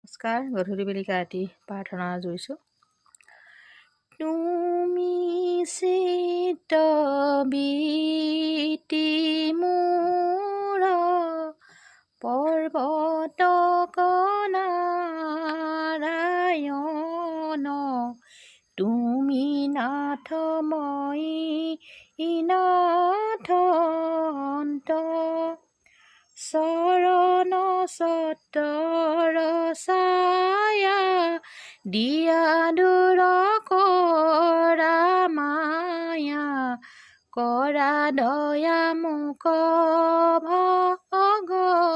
নমস্কাৰ, গধূলি বেলিকা ৰাতি প্ৰাৰ্থনা জুৰিছোঁ। তুমি চিত্তবৃত্তি মোৰ পৰ্বত নাৰায়ণ, তুমি নাথ মই নাথ অন্ত, চৰণ সতৰ ছায়া দিয়া দূৰ কৰা মায়া, কৰা দয়া মোক ভগৱন্ত,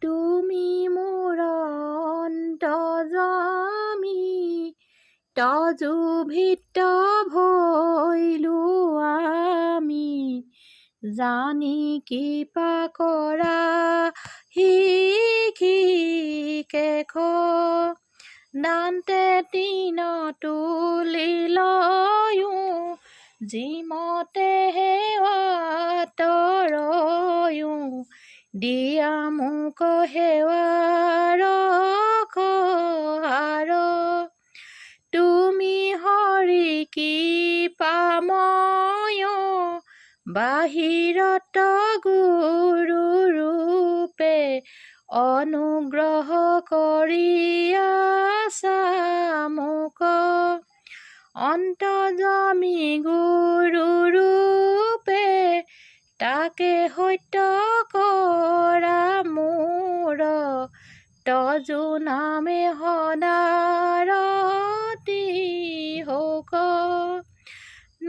তুমি মোৰ অন্তৰ্যামী, তজুভিত ভৈলো আমি, জানি কৃপা কৰা শিকেশ, দান্তে তিন তুলি লয়ো, যিমতে সেৱাত ৰয়ো, দিয়া মোক সেৱাৰ সহাৰ, তুমি হৰি কৃপাময়, বাহিৰত গুৰু ৰূপে, অনুগ্ৰহ কৰি আছা মোক, অন্তৰ্যামী গুৰু ৰূপে, তাকে সত্য কৰা মোৰ, তজু নামে সদাৰতি হওক,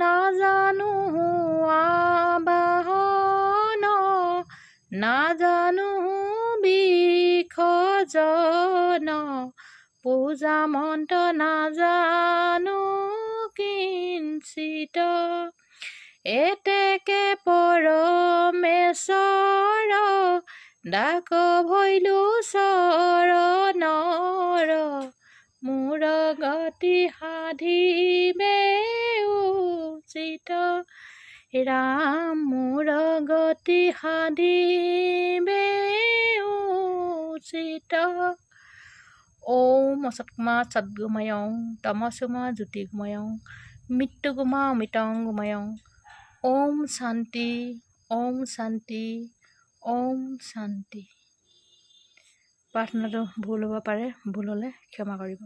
নাজানো আবাহন, নাজানো বিসৰ্জন, পূজা মন্ত্ৰ নাজানো কিঞ্চিত, এতেকে পৰমেশ্বৰ, ডাক ভৈলো চৰণৰ, মোৰ গতি সাধিবে উচিত, ৰাম মোৰ গতি সাধিবে উচিত। ওম অসৎকুমা সদ্গুময়ং, তমসুমা জ্যোতিৰ্গময়ং, মৃত্যুগুমা অমৃতং গুময়ং, ওম শান্তি, ওম শান্তি, ওম শান্তি। প্ৰাৰ্থনাটো ভুল হ'ব পাৰে, ভুল হ'লে ক্ষমা কৰিব।